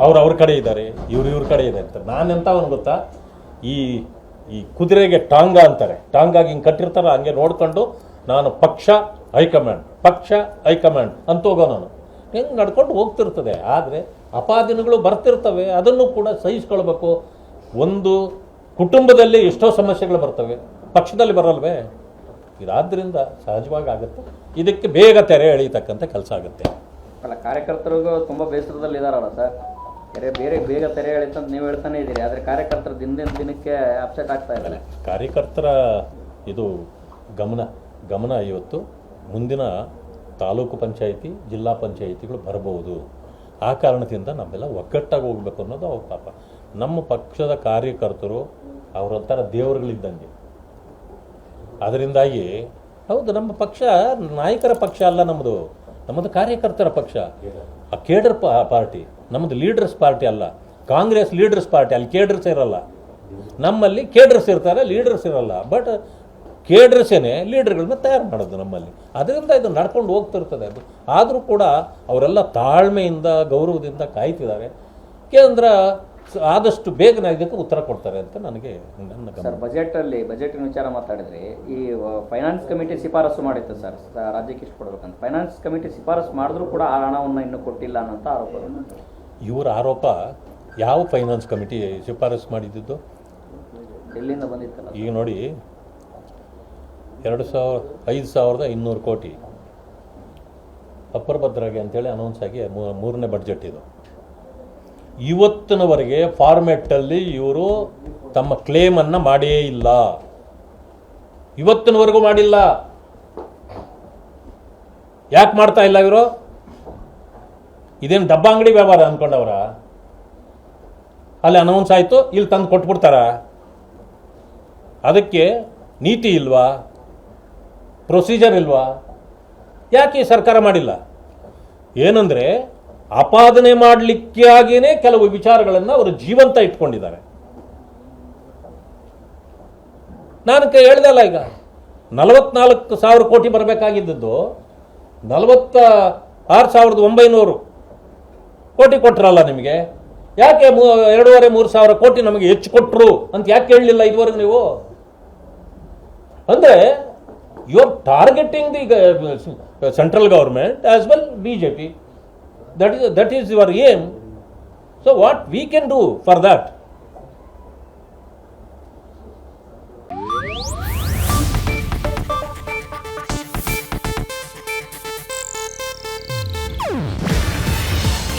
ಅವ್ರ ಕಡೆ ಇದ್ದಾರೆ, ಇವ್ರ ಕಡೆ ಇದೆ ಅಂತ. ನಾನೆಂತ ಅವನು ಗೊತ್ತಾ, ಈ ಈ ಕುದುರೆಗೆ ಟಾಂಗ ಅಂತಾರೆ, ಟಾಂಗಾಗಿ ಹಿಂಗೆ ಕಟ್ಟಿರ್ತಾರ, ಹಂಗೆ ನೋಡ್ಕೊಂಡು ನಾನು ಪಕ್ಷ ಹೈಕಮಾಂಡ್ ಅಂತ ಹೋಗೋ ನಾನು ಹೆಂಗೆ ನಡ್ಕೊಂಡು ಹೋಗ್ತಿರ್ತದೆ. ಆದರೆ ಅಪಾದಿನಗಳು ಬರ್ತಿರ್ತವೆ, ಅದನ್ನು ಕೂಡ ಸಹಿಸ್ಕೊಳ್ಬೇಕು. ಒಂದು ಕುಟುಂಬದಲ್ಲಿ ಎಷ್ಟೋ ಸಮಸ್ಯೆಗಳು ಬರ್ತವೆ, ಪಕ್ಷದಲ್ಲಿ ಬರಲ್ವೇ? ಇದಾದ್ರಿಂದ ಸಹಜವಾಗಿ ಆಗುತ್ತೆ. ಇದಕ್ಕೆ ಬೇಗ ತೆರೆ ಎಳೀತಕ್ಕಂಥ ಕೆಲಸ ಆಗುತ್ತೆ. ಅಲ್ಲ, ಕಾರ್ಯಕರ್ತರಿಗೂ ತುಂಬ ಬೇಸರದಲ್ಲಿ ಇದಾರಲ್ಲ ಸರ್, ಬೇಗ ತೆರೆ ಎಳೀತ ಅಂತ ನೀವು ಹೇಳ್ತಾನೆ ಇದ್ದೀರಿ, ಆದರೆ ಕಾರ್ಯಕರ್ತರು ದಿನಕ್ಕೆ ಅಪ್ಸೆಟ್ ಆಗ್ತಾ ಇದ್ದಾರೆ. ಕಾರ್ಯಕರ್ತರ ಇದು ಗಮನ ಇವತ್ತು ಮುಂದಿನ ತಾಲೂಕು ಪಂಚಾಯಿತಿ, ಜಿಲ್ಲಾ ಪಂಚಾಯಿತಿಗಳು ಬರಬಹುದು. ಆ ಕಾರಣದಿಂದ ನಮ್ಮೆಲ್ಲ ಒಗ್ಗಟ್ಟಾಗಿ ಹೋಗ್ಬೇಕು ಅನ್ನೋದು ಅವ್ರ ಪಾಪ. ನಮ್ಮ ಪಕ್ಷದ ಕಾರ್ಯಕರ್ತರು ಅವರೊಂಥರ ದೇವರುಗಳಿದ್ದಂಗೆ. ಅದರಿಂದಾಗಿ ಹೌದು, ನಮ್ಮ ಪಕ್ಷ ನಾಯಕರ ಪಕ್ಷ ಅಲ್ಲ, ನಮ್ಮದು ಕಾರ್ಯಕರ್ತರ ಪಕ್ಷ, ಆ ಕೇಡರ್ ಪಾರ್ಟಿ. ನಮ್ಮದು ಲೀಡರ್ಸ್ ಪಾರ್ಟಿ ಅಲ್ಲ. ಕಾಂಗ್ರೆಸ್ ಲೀಡರ್ಸ್ ಪಾರ್ಟಿ, ಅಲ್ಲಿ ಕೇಡರ್ಸ್ ಇರಲ್ಲ. ನಮ್ಮಲ್ಲಿ ಕೇಡರ್ಸ್ ಇರ್ತಾರೆ, ಲೀಡರ್ಸ್ ಇರಲ್ಲ. ಬಟ್ ಕೇಡರ್ಸೇನೆ ಲೀಡರ್ಗಳನ್ನ ತಯಾರು ಮಾಡೋದು ನಮ್ಮಲ್ಲಿ. ಅದರಿಂದ ಇದು ನಡ್ಕೊಂಡು ಹೋಗ್ತಿರ್ತದೆ. ಅದು ಆದರೂ ಕೂಡ ಅವರೆಲ್ಲ ತಾಳ್ಮೆಯಿಂದ, ಗೌರವದಿಂದ ಕಾಯ್ತಿದ್ದಾರೆ. ಕೇಂದ್ರ ಆದಷ್ಟು ಬೇಗನೆ ಇದಕ್ಕೆ ಉತ್ತರ ಕೊಡ್ತಾರೆ ಅಂತ ನನಗೆ ನನ್ನ ಗಮನ. ಸರ್, ಬಜೆಟಿನ ವಿಚಾರ ಮಾತಾಡಿದ್ರೆ, ಈ ಫೈನಾನ್ಸ್ ಕಮಿಟಿ ಶಿಫಾರಸು ಮಾಡಿತ್ತು ಸರ್, ರಾಜ್ಯಕ್ಕೆ ಇಷ್ಟು ಕೊಡಬೇಕಂತ. ಫೈನಾನ್ಸ್ ಕಮಿಟಿ ಶಿಫಾರಸು ಮಾಡಿದ್ರು ಕೂಡ ಆ ಹಣವನ್ನು ಇನ್ನೂ ಕೊಟ್ಟಿಲ್ಲ ಅನ್ನೋಂಥ ಆರೋಪ. ಇವರ ಆರೋಪ ಯಾವ ಫೈನಾನ್ಸ್ ಕಮಿಟಿ ಶಿಫಾರಸು ಮಾಡಿದ್ದು? ಎಲ್ಲಿಂದ ಬಂದಿತ್ತಲ್ಲ ಈಗ ನೋಡಿ, 5,200 ಕೋಟಿ ಅಪ್ಪರ್ ಭದ್ರಾಗೆ ಅಂತೇಳಿ ಅನೌನ್ಸ್ ಆಗಿ 3ನೇ ಬಡ್ಜೆಟ್ ಇದು. ಇವತ್ತಿನವರೆಗೆ ಫಾರ್ಮೆಟ್ಟಲ್ಲಿ ಇವರು ತಮ್ಮ ಕ್ಲೇಮನ್ನು ಮಾಡೇ ಇಲ್ಲ. ಇವತ್ತಿನವರೆಗೂ ಮಾಡಿಲ್ಲ. ಯಾಕೆ ಮಾಡ್ತಾ ಇಲ್ಲ ಇವರು? ಇದೇನು ಡಬ್ಬ ಅಂಗಡಿ ವ್ಯವಹಾರ ಅಂದ್ಕೊಂಡವ್ರ? ಅಲ್ಲಿ ಅನೌನ್ಸ್ ಆಯಿತು, ಇಲ್ಲಿ ತಂದು ಕೊಟ್ಬಿಡ್ತಾರ? ಅದಕ್ಕೆ ನೀತಿ ಇಲ್ವಾ? ಪ್ರೊಸೀಜರ್ ಇಲ್ವಾ? ಯಾಕೆ ಈ ಸರ್ಕಾರ ಮಾಡಿಲ್ಲ? ಏನಂದರೆ ಆಪಾದನೆ ಮಾಡಲಿಕ್ಕಾಗಿಯೇ ಕೆಲವು ವಿಚಾರಗಳನ್ನು ಅವರು ಜೀವಂತ ಇಟ್ಕೊಂಡಿದ್ದಾರೆ. ನಾನು ಹೇಳ್ದಲ್ಲ, ಈಗ 44,000 ಕೋಟಿ ಬರಬೇಕಾಗಿದ್ದದ್ದು 46,900 ಕೋಟಿ ಕೊಟ್ಟರಲ್ಲ ನಿಮಗೆ. ಯಾಕೆ 2,500-3,000 ಕೋಟಿ ನಮಗೆ ಹೆಚ್ಚು ಕೊಟ್ಟರು ಅಂತ ಯಾಕೆ ಹೇಳಲಿಲ್ಲ ಇದುವರೆಗೂ ನೀವು? ಅಂದರೆ you are targeting the central government as well BJP. That is your aim. So what we can do for that?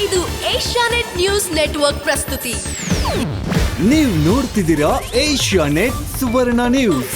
ಇದು ಏಷ್ಯಾನೆಟ್ ನ್ಯೂಸ್ ನೆಟ್ವರ್ಕ್ ಪ್ರಸ್ತುತಿ. ನೀವು ನೋಡ್ತಿದ್ದೀರಾ ಏಷ್ಯಾನೆಟ್ ಸುವರ್ಣ ನ್ಯೂಸ್.